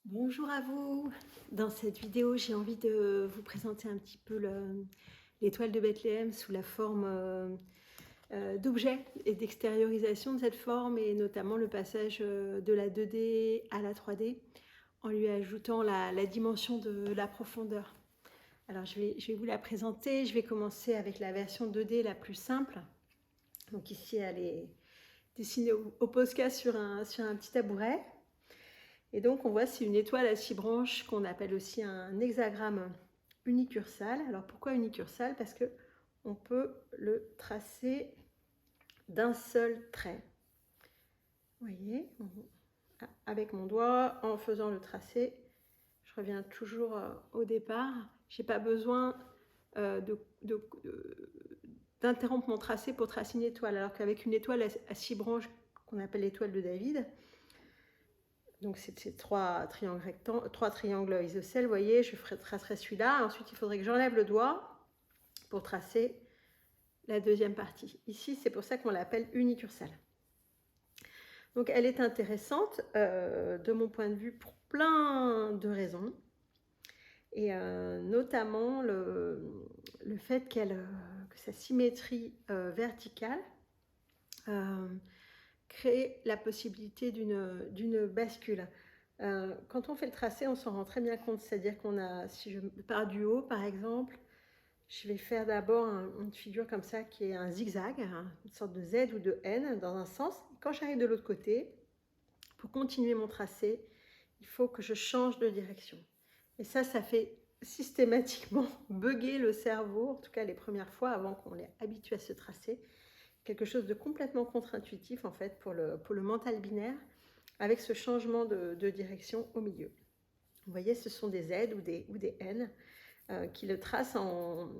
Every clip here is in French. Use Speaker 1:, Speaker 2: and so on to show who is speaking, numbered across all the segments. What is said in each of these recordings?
Speaker 1: Bonjour à vous. Dans cette vidéo, j'ai envie de vous présenter un petit peu l'étoile de Bethléem sous la forme d'objets et d'extériorisation de cette forme, et notamment le passage de la 2D à la 3D en lui ajoutant la dimension de la profondeur. Alors je vais vous la présenter. Je vais commencer avec la version 2D la plus simple. Donc ici, elle est dessinée au Posca sur un petit tabouret. Et donc on voit c'est une étoile à 6 branches qu'on appelle aussi un hexagramme unicursal. Alors pourquoi unicursal? Parce que on peut le tracer d'un seul trait. Vous voyez, avec mon doigt, en faisant le tracé, je reviens toujours au départ. Je n'ai pas besoin d'interrompre mon tracé pour tracer une étoile, alors qu'avec une étoile à 6 branches qu'on appelle l'étoile de David, donc c'est ces trois triangles isocèles, vous voyez, je tracerai celui-là. Ensuite, il faudrait que j'enlève le doigt pour tracer la deuxième partie. Ici, c'est pour ça qu'on l'appelle unicursale. Donc elle est intéressante de mon point de vue pour plein de raisons. Et notamment le fait que sa symétrie verticale crée la possibilité d'une bascule. Quand on fait le tracé, on s'en rend très bien compte. C'est-à-dire qu'on a, si je pars du haut par exemple, je vais faire d'abord une figure comme ça qui est un zigzag, une sorte de Z ou de N dans un sens. Quand j'arrive de l'autre côté, pour continuer mon tracé, il faut que je change de direction. Et ça fait systématiquement bugger le cerveau, en tout cas les premières fois avant qu'on l'ait habitué à se tracer. Quelque chose de complètement contre-intuitif en fait pour le mental binaire, avec ce changement de direction au milieu. Vous voyez, ce sont des Z ou des N qui le tracent en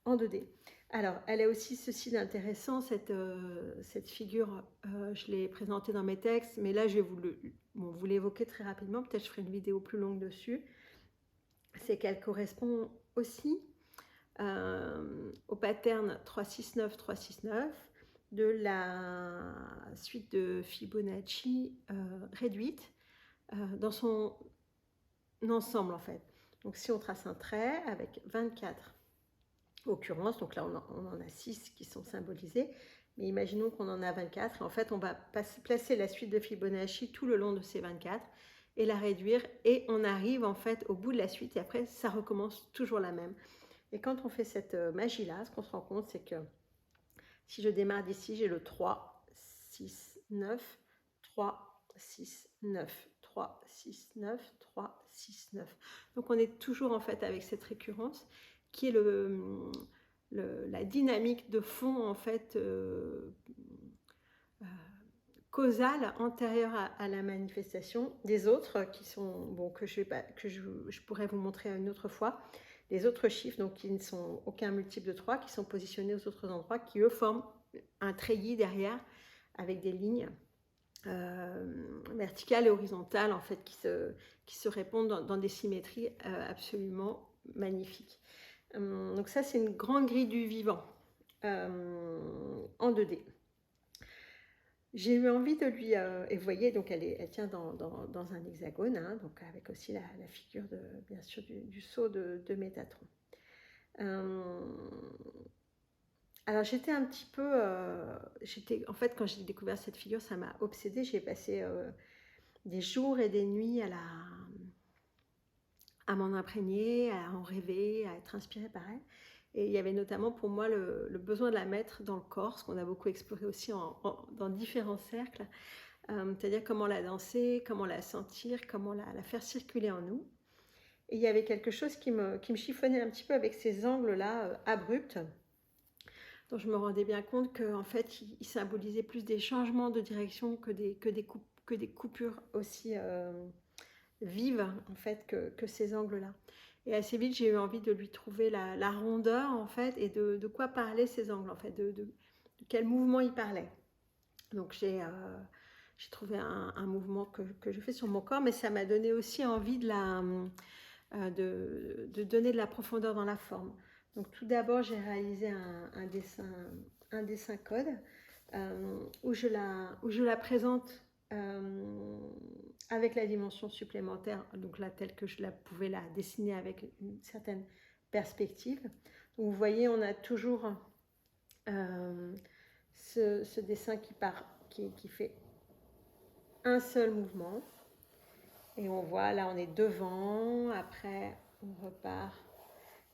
Speaker 1: 2D. Alors, elle a aussi ceci d'intéressant, cette figure, je l'ai présentée dans mes textes, mais là, je vais vous l'évoquer très rapidement, peut-être je ferai une vidéo plus longue dessus. C'est qu'elle correspond aussi au pattern 369-369 de la suite de Fibonacci réduite dans son ensemble en fait. Donc si on trace un trait avec 24 occurrences, donc là on en a 6 qui sont symbolisées, mais imaginons qu'on en a 24, et en fait on va placer la suite de Fibonacci tout le long de ces 24 et la réduire, et on arrive en fait au bout de la suite, et après ça recommence toujours la même. Et quand on fait cette magie-là, ce qu'on se rend compte, c'est que si je démarre d'ici, j'ai le 3, 6, 9, 3, 6, 9, 3, 6, 9, 3, 6, 9. Donc on est toujours en fait avec cette récurrence qui est la dynamique de fond en fait causale antérieure à la manifestation des autres qui sont, bon, que je pourrais vous montrer une autre fois. Les autres chiffres, donc qui ne sont aucun multiple de 3, qui sont positionnés aux autres endroits, qui eux forment un treillis derrière avec des lignes verticales et horizontales en fait qui se répondent dans des symétries absolument magnifiques. Donc ça, c'est une grande grille du vivant en 2D. J'ai eu envie de lui, et vous voyez, donc elle tient dans un hexagone, hein, donc avec aussi la figure bien sûr du sceau de Métatron. Alors j'étais un petit peu, en fait quand j'ai découvert cette figure, ça m'a obsédée. J'ai passé des jours et des nuits à m'en imprégner, à en rêver, à être inspirée par elle. Et il y avait notamment pour moi le besoin de la mettre dans le corps, ce qu'on a beaucoup exploré aussi dans différents cercles, c'est-à-dire comment la danser, comment la sentir, comment la faire circuler en nous. Et il y avait quelque chose qui me chiffonnait un petit peu avec ces angles-là abrupts, dont je me rendais bien compte qu'en fait, il symbolisait plus des changements de direction que des coupures aussi vives en fait que ces angles-là. Et assez vite, j'ai eu envie de lui trouver la rondeur en fait, et de quoi parlaient ces angles en fait, de quel mouvement il parlait. Donc j'ai trouvé un mouvement que je fais sur mon corps, mais ça m'a donné aussi envie de donner de la profondeur dans la forme. Donc tout d'abord, j'ai réalisé un dessin code où je la présente avec la dimension supplémentaire, donc là, telle que je pouvais la dessiner avec une certaine perspective. Donc, vous voyez, on a toujours ce dessin qui fait un seul mouvement. Et on voit, là, on est devant, après, on repart.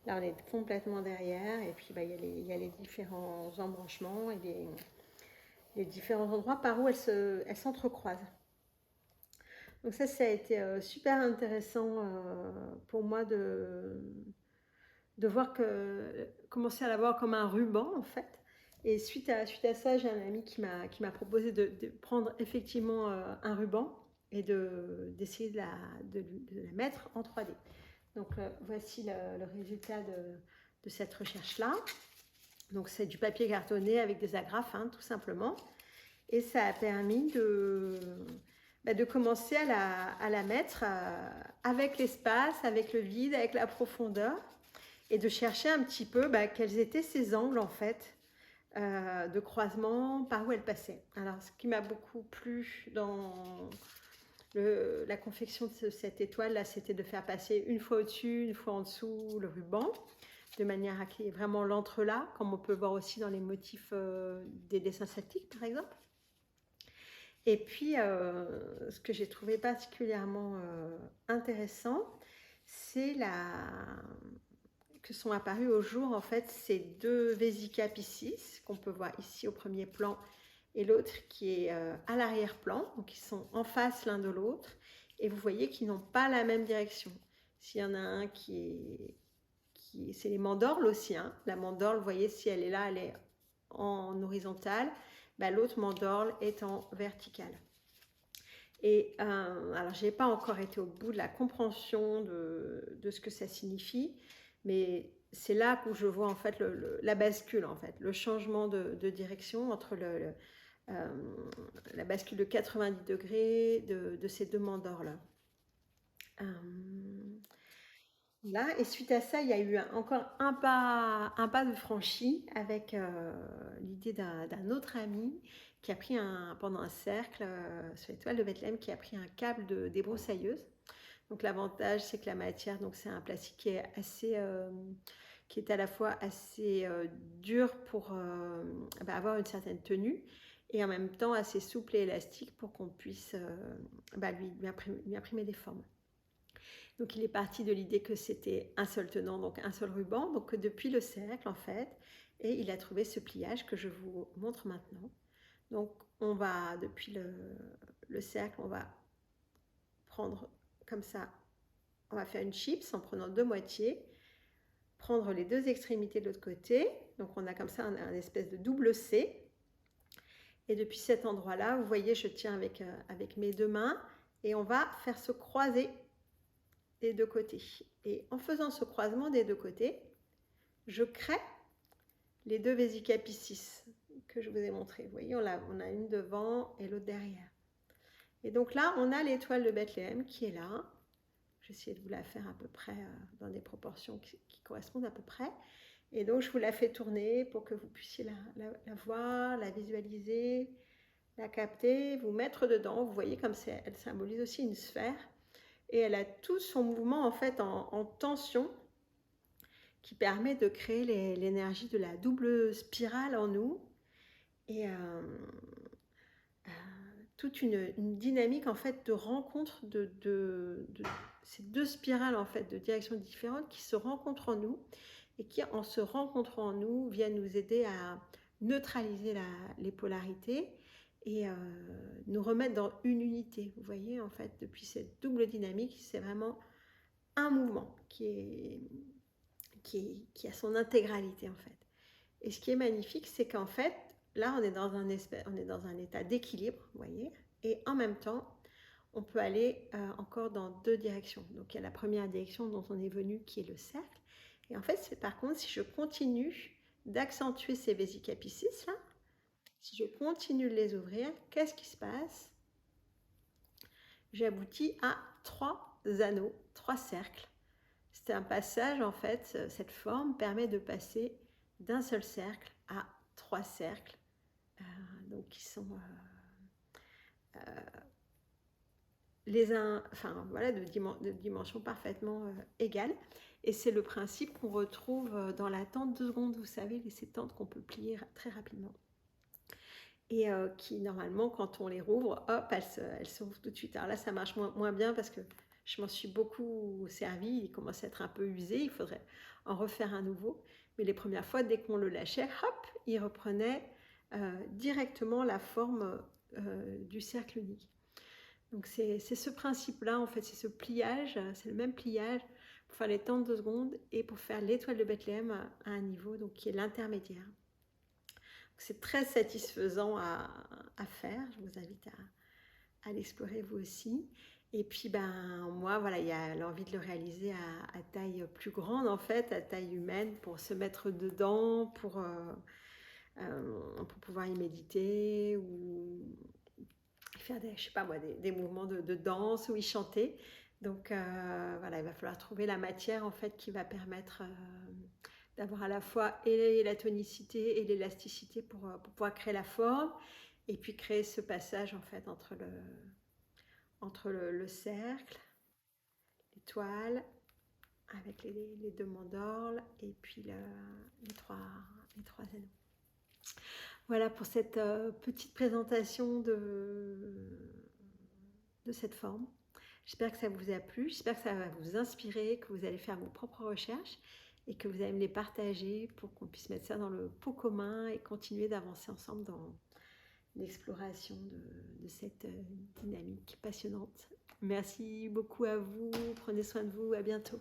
Speaker 1: Là, on est complètement derrière, et puis il y a les différents embranchements et les différents endroits par où elles s'entrecroisent. Donc ça a été super intéressant pour moi de voir commencer à la voir comme un ruban en fait. Et suite à ça, j'ai un ami qui m'a proposé de prendre effectivement un ruban et d'essayer de la mettre en 3D. Donc voici le résultat de cette recherche-là. Donc c'est du papier cartonné avec des agrafes, hein, tout simplement. Et ça a permis de commencer à la mettre avec l'espace, avec le vide, avec la profondeur, et de chercher un petit peu quels étaient ces angles en fait de croisement, par où elle passait. Alors ce qui m'a beaucoup plu dans la confection de cette étoile là, c'était de faire passer une fois au-dessus, une fois en dessous le ruban, de manière à qu'il y ait vraiment l'entrelac, comme on peut voir aussi dans les motifs des dessins celtiques par exemple. Et puis, ce que j'ai trouvé particulièrement intéressant, c'est que sont apparus au jour en fait ces deux Vesica Piscis qu'on peut voir ici au premier plan et l'autre qui est à l'arrière-plan, donc ils sont en face l'un de l'autre et vous voyez qu'ils n'ont pas la même direction. S'il y en a un c'est les mandorles aussi, hein. La mandorle, vous voyez, si elle est là, elle est en horizontale, l'autre mandorle est en verticale. Et alors, je n'ai pas encore été au bout de la compréhension de ce que ça signifie, mais c'est là où je vois en fait la bascule, en fait, le changement de direction entre la bascule de 90 degrés de ces deux mandorles. Là, et suite à ça, il y a eu encore un pas de franchi avec l'idée d'un autre ami qui a pris pendant un cercle sur l'étoile de Bethléem, qui a pris un câble de débroussailleuse. Donc l'avantage, c'est que la matière, donc c'est un plastique qui est qui est à la fois assez dur pour avoir une certaine tenue et en même temps assez souple et élastique pour qu'on puisse lui imprimer des formes. Donc il est parti de l'idée que c'était un seul tenant, donc un seul ruban, donc depuis le cercle en fait, et il a trouvé ce pliage que je vous montre maintenant. Donc on va, depuis le cercle, on va prendre comme ça, on va faire une chips en prenant deux moitiés, prendre les deux extrémités de l'autre côté, donc on a comme ça un espèce de double C, et depuis cet endroit-là, vous voyez, je tiens avec mes deux mains, et on va faire se croiser des deux côtés. Et en faisant ce croisement des deux côtés, je crée les deux Vesica Piscis que je vous ai montré. Vous voyez, on a une devant et l'autre derrière. Et donc là, on a l'étoile de Bethléem qui est là. Je vais essayer de vous la faire à peu près dans des proportions qui correspondent à peu près. Et donc, je vous la fais tourner pour que vous puissiez la voir, la visualiser, la capter, vous mettre dedans. Vous voyez comme elle symbolise aussi une sphère. Et elle a tout son mouvement en fait en tension qui permet de créer l'énergie de la double spirale en nous et toute une dynamique en fait de rencontre de ces deux spirales en fait de directions différentes qui se rencontrent en nous et qui en se rencontrant en nous viennent nous aider à neutraliser les polarités et nous remettre dans une unité. Vous voyez en fait depuis cette double dynamique, c'est vraiment un mouvement qui a son intégralité en fait. Et ce qui est magnifique, c'est qu'en fait, là on est dans un état d'équilibre, vous voyez, et en même temps, on peut aller encore dans deux directions. Donc il y a la première direction dont on est venu qui est le cercle. Et en fait, par contre, si je continue d'accentuer ces Vesica Piscis là, si je continue de les ouvrir, qu'est-ce qui se passe? J'aboutis à 3 anneaux, 3 cercles. C'est un passage, en fait, cette forme permet de passer d'un seul cercle à 3 cercles, donc qui sont enfin voilà, de dimensions parfaitement égales. Et c'est le principe qu'on retrouve dans la tente 2 secondes, vous savez, ces tentes qu'on peut plier très rapidement. Et qui, normalement, quand on les rouvre, hop, elles se rouvrent tout de suite. Alors là, ça marche moins bien parce que je m'en suis beaucoup servi. Il commence à être un peu usé. Il faudrait en refaire un nouveau. Mais les premières fois, dès qu'on le lâchait, hop, il reprenait directement la forme du cercle unique. Donc c'est ce principe-là, en fait, c'est ce pliage, c'est le même pliage pour faire les tentes 2 secondes et pour faire l'étoile de Bethléem à un niveau donc, qui est l'intermédiaire. C'est très satisfaisant à faire, je vous invite à l'explorer vous aussi. Et puis moi, voilà, il y a l'envie de le réaliser à taille plus grande, en fait, à taille humaine, pour se mettre dedans, pour pouvoir y méditer ou faire je sais pas moi, des mouvements de danse ou y chanter. Donc voilà, il va falloir trouver la matière en fait qui va permettre d'avoir à la fois et la tonicité et l'élasticité pour pouvoir créer la forme et puis créer ce passage en fait entre le cercle, l'étoile avec les deux mandorles et puis les trois anneaux. Voilà pour cette petite présentation de cette forme. J'espère que ça vous a plu, j'espère que ça va vous inspirer, que vous allez faire vos propres recherches et que vous allez me les partager pour qu'on puisse mettre ça dans le pot commun et continuer d'avancer ensemble dans l'exploration de cette dynamique passionnante. Merci beaucoup à vous, prenez soin de vous, à bientôt.